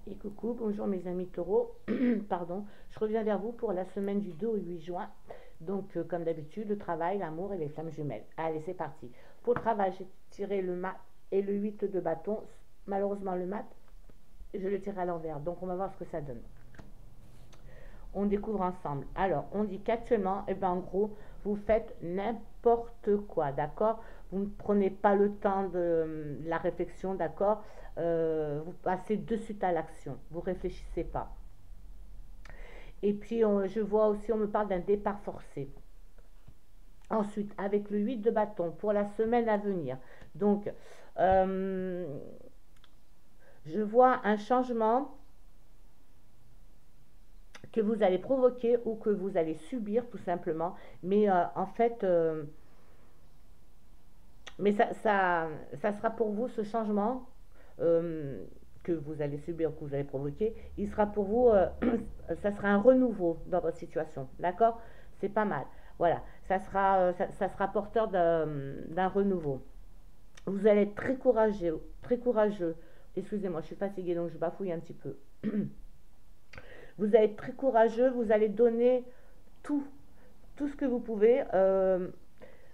Et coucou, bonjour mes amis taureaux. Pardon, je reviens vers vous pour la semaine du 2 au 8 juin. Donc, comme d'habitude, le travail, l'amour et les flammes jumelles. Allez, c'est parti. Pour le travail, j'ai tiré le mat et le 8 de bâton. Malheureusement, le mat, je le tire à l'envers. Donc, on va voir ce que ça donne. On découvre ensemble. Alors, on dit qu'actuellement, en gros, vous faites n'importe quoi, d'accord? Vous ne prenez pas le temps de la réflexion, d'accord? Vous passez de suite à l'action. Vous réfléchissez pas. Et puis, je vois aussi, on me parle d'un départ forcé. Ensuite, avec le 8 de bâton pour la semaine à venir. Donc, euh, je vois un changement que vous allez provoquer ou que vous allez subir tout simplement. Mais en fait, mais ça sera pour vous ce changement euh, que vous allez subir, que vous allez provoquer. Il sera pour vous, ça sera un renouveau dans votre situation. D'accord? C'est pas mal. Voilà, ça sera porteur d'un renouveau. Vous allez être très courageux, très courageux. Excusez-moi, je suis fatiguée donc je bafouille un petit peu. Vous allez être très courageux, vous allez donner tout, tout ce que vous pouvez.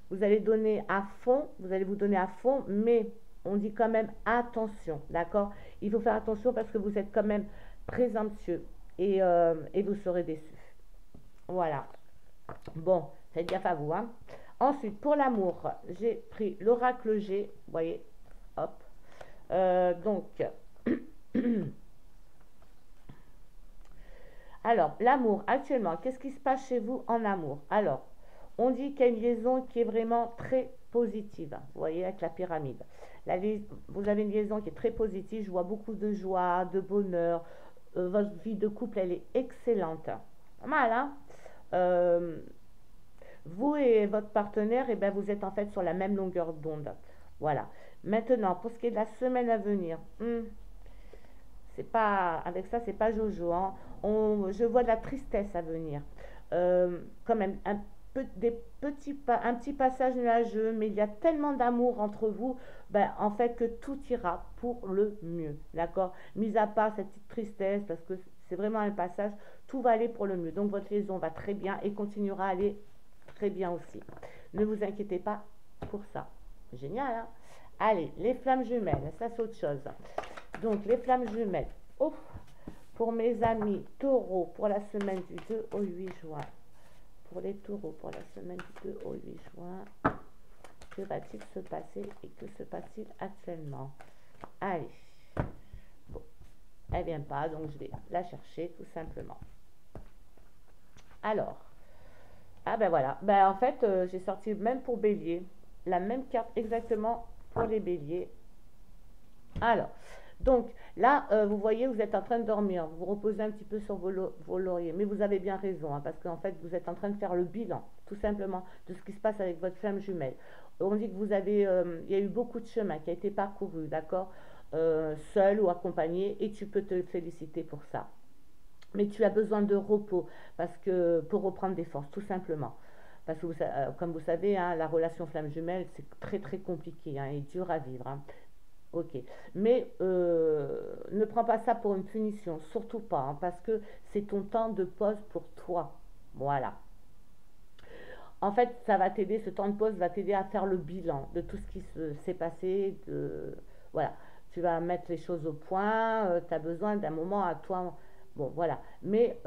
Vous allez donner à fond, vous allez vous donner à fond, mais on dit quand même attention, d'accord? Il faut faire attention parce que vous êtes quand même présomptueux et vous serez déçus. Voilà. Bon, faites gaffe à vous, hein. Ensuite, pour l'amour, j'ai pris l'oracle G, vous voyez, hop. Donc, alors, l'amour, actuellement, qu'est-ce qui se passe chez vous en amour? Alors, on dit qu'il y a une liaison qui est vraiment très positive. Vous voyez, avec la pyramide. Vous avez une liaison qui est très positive. Je vois beaucoup de joie, de bonheur. Votre vie de couple, elle est excellente. Pas mal, hein? Euh, Vous et votre partenaire, eh ben, vous êtes en fait sur la même longueur d'onde. Voilà. Maintenant, pour ce qui est de la semaine à venir, c'est pas, avec ça, c'est pas Jojo, hein. Je vois de la tristesse à venir. Quand même, un petit passage nuageux, mais il y a tellement d'amour entre vous, ben, en fait, que tout ira pour le mieux. D'accord? Mis à part cette petite tristesse, parce que c'est vraiment un passage, tout va aller pour le mieux. Donc, votre liaison va très bien et continuera à aller très bien aussi. Ne vous inquiétez pas pour ça. Génial, hein? Allez, les flammes jumelles, ça c'est autre chose. Donc, les flammes jumelles. Ouf, pour mes amis taureaux, pour la semaine du 2 au 8 juin. Pour les taureaux, pour la semaine du 2 au 8 juin. Que va-t-il se passer et que se passe-t-il actuellement? Allez. Bon, elle vient pas, donc je vais la chercher tout simplement. Alors, ah ben voilà. Ben en fait, j'ai sorti même pour bélier. La même carte exactement pour les béliers. Alors, donc là, vous voyez, vous êtes en train de dormir, vous vous reposez un petit peu sur vos lauriers, mais vous avez bien raison, hein, parce qu'en fait, vous êtes en train de faire le bilan, tout simplement, de ce qui se passe avec votre flamme jumelle. On dit que il y a eu beaucoup de chemin qui a été parcouru, d'accord, seul ou accompagné, et tu peux te féliciter pour ça. Mais tu as besoin de repos, parce que pour reprendre des forces, tout simplement. Parce que, comme vous savez, hein, la relation flamme jumelle, c'est très très compliqué, hein, et dur à vivre, hein. Ok, mais ne prends pas ça pour une punition, surtout pas, hein, parce que c'est ton temps de pause pour toi. Voilà. En fait, ça va t'aider, ce temps de pause va t'aider à faire le bilan de tout ce qui s'est passé. Voilà, tu vas mettre les choses au point, tu as besoin d'un moment à toi. Bon, voilà. Mais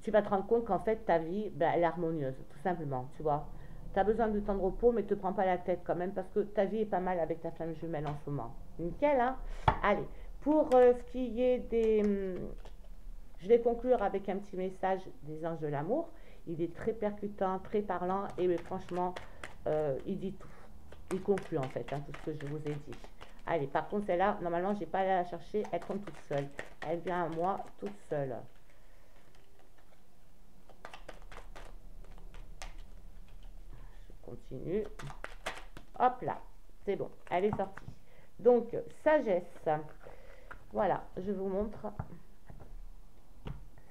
tu vas te rendre compte qu'en fait, ta vie, ben, elle est harmonieuse, tout simplement, tu vois. Tu as besoin de temps de repos, mais ne te prends pas la tête quand même, parce que ta vie est pas mal avec ta flamme jumelle en ce moment. Nickel, hein? Allez, pour ce qui est je vais conclure avec un petit message des anges de l'amour. Il est très percutant, très parlant, et mais franchement, il dit tout. Il conclut en fait, hein, tout ce que je vous ai dit. Allez, par contre, celle-là, normalement, je n'ai pas à la chercher, elle tombe toute seule. Elle vient à moi toute seule. Continue. Hop là, c'est bon, elle est sortie. Donc, sagesse. Voilà, je vous montre.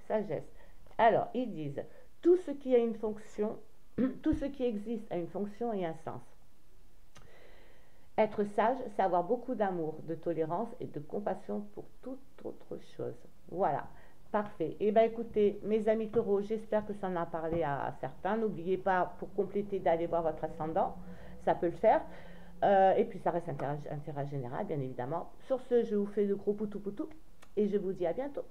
Sagesse. Alors, ils disent, tout ce qui a une fonction, tout ce qui existe a une fonction et un sens. Être sage, c'est avoir beaucoup d'amour, de tolérance et de compassion pour toute autre chose. Voilà, parfait. Eh bien écoutez, mes amis taureaux, j'espère que ça en a parlé à certains. N'oubliez pas, pour compléter, d'aller voir votre ascendant. Ça peut le faire. Et puis ça reste intérêt général, bien évidemment. Sur ce, je vous fais de gros poutou poutou et je vous dis à bientôt.